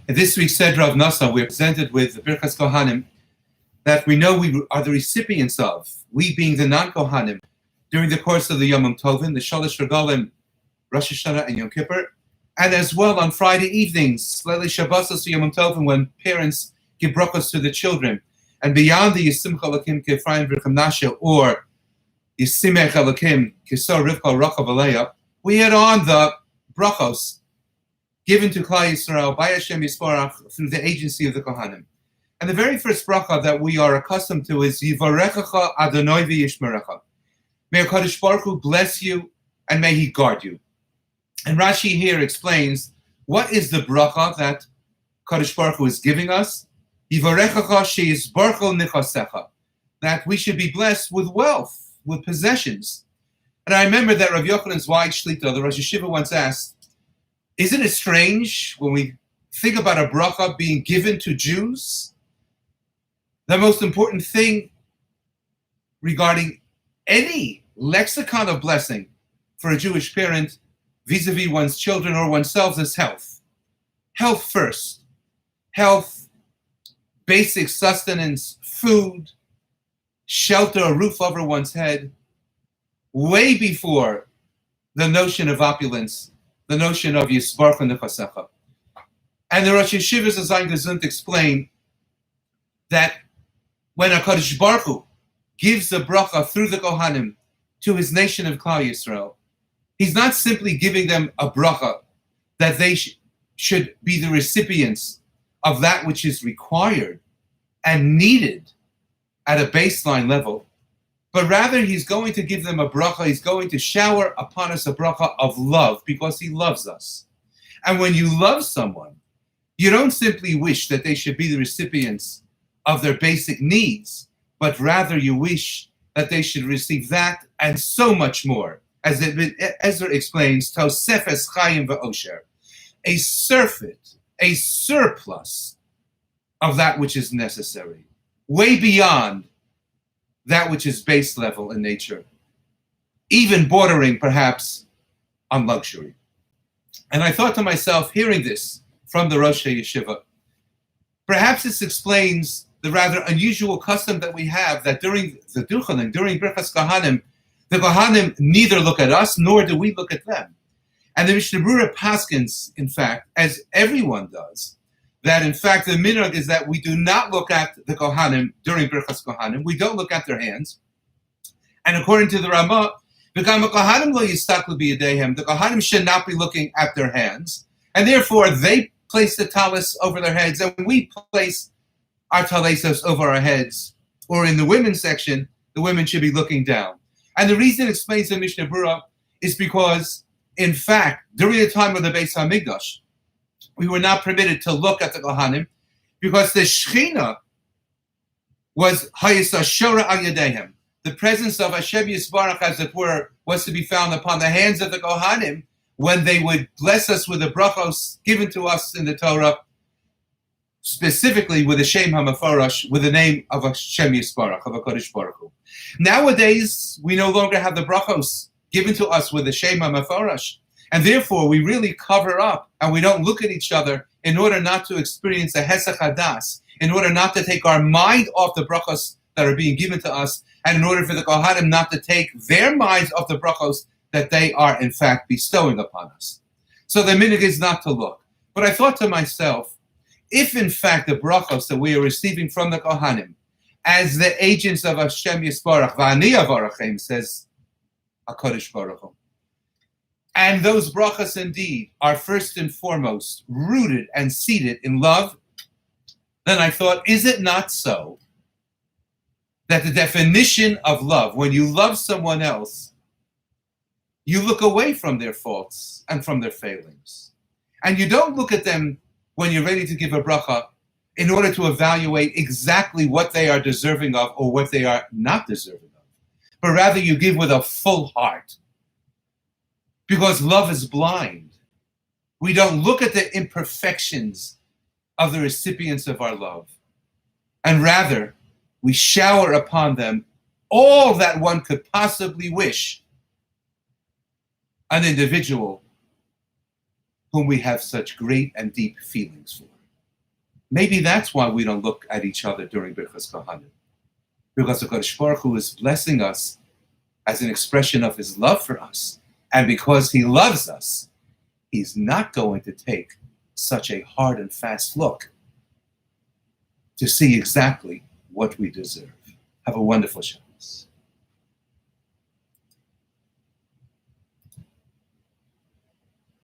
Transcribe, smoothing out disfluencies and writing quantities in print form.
In this week's Seder of Naso, we're presented with the Parshas Kohanim that we know we are the recipients of, we being the non-Kohanim, during the course of the Yom Tovim, the Shalosh Regalim, Rosh Hashanah, and Yom Kippur, and as well on Friday evenings, Leilei Shabbosos Yom Tovim, when parents give brachos to the children, and beyond the Yisimcha Elokim K'Ephraim V'Chamnashe, or Yisimech Elokim K'Sor Rivka Rachav Aleya, we add on the brachos given to Klal Yisrael by Hashem Yisparach through the agency of the Kohanim. And the very first bracha that we are accustomed to is Yivarechecha Adonai v'Yishmerecha. May HaKadosh Baruch Hu bless you and may He guard you. And Rashi here explains what is the bracha that Kadosh Baruch Hu is giving us. Yivarechecha she'yizbarchol nichasecha, that we should be blessed with wealth, with possessions. And I remember that Rav Yochanan's Zweig Shlita, the Rosh Yeshiva, once asked, isn't it strange when we think about a bracha being given to Jews? The most important thing regarding any lexicon of blessing for a Jewish parent vis-a-vis one's children or oneself is health. Health first. Health, basic sustenance, food, shelter, a roof over one's head, way before the notion of opulence, the notion of Yisbarach Nechasecha. And the Rosh Yeshivas of Zayin Gesund explain that when HaKadosh Baruch Hu gives the bracha through the Kohanim to his nation of Klal Yisrael, he's not simply giving them a bracha that they should be the recipients of that which is required and needed at a baseline level, but rather he's going to give them a bracha, he's going to shower upon us a bracha of love because he loves us. And when you love someone, you don't simply wish that they should be the recipients of their basic needs, but rather you wish that they should receive that and so much more. As Ezra explains, Tosefes Chayim V'Osher, a surfeit, a surplus of that which is necessary, way beyond that which is base level in nature, even bordering perhaps on luxury. And I thought to myself, hearing this from the Rosh Yeshiva, perhaps this explains the rather unusual custom that we have that during the Duchanim, during Parshas Kohanim, the Kohanim neither look at us nor do we look at them. And the Mishnah Berurah paskins, in fact, as everyone does, that in fact the minhag is that we do not look at the Kohanim during Parshas Kohanim. We don't look at their hands. And according to the Ramah, the Kohanim should not be looking at their hands. And therefore they place the talis over their heads and we place our talesos over our heads. Or in the women's section, the women should be looking down. And the reason, explains the Mishnah Berurah, is because, in fact, during the time of the Beis HaMikdash, we were not permitted to look at the Kohanim because the Shechina was Hayisashora al Yadehem. The presence of Hashem Yisbarach, as it were, was to be found upon the hands of the Kohanim when they would bless us with the brachos given to us in the Torah, specifically with the Shem HaMeforash, with the name of Hashem Yisbarach, of HaKadosh Baruch Hu. Nowadays, we no longer have the brachos given to us with the Shem HaMeforash, and therefore we really cover up and we don't look at each other in order not to experience a Hesach Hadas, in order not to take our mind off the brachos that are being given to us, and in order for the Kohanim not to take their minds off the brachos that they are in fact bestowing upon us. So the minhag is not to look. But I thought to myself, if in fact the brachos that we are receiving from the Kohanim, as the agents of Hashem Yisbarach, V'ani avarachem, says HaKadosh Baruch Hu, and those brachos indeed are first and foremost rooted and seated in love, then I thought, is it not so that the definition of love, when you love someone else, you look away from their faults and from their failings. And you don't look at them when you're ready to give a bracha in order to evaluate exactly what they are deserving of or what they are not deserving of. But rather you give with a full heart. Because love is blind. We don't look at the imperfections of the recipients of our love. And rather, we shower upon them all that one could possibly wish an individual whom we have such great and deep feelings for. Maybe that's why we don't look at each other during Birchas Kohanim. Because the Kodesh Baruch Hu is blessing us as an expression of his love for us. And because he loves us, he's not going to take such a hard and fast look to see exactly what we deserve. Have a wonderful Shabbos.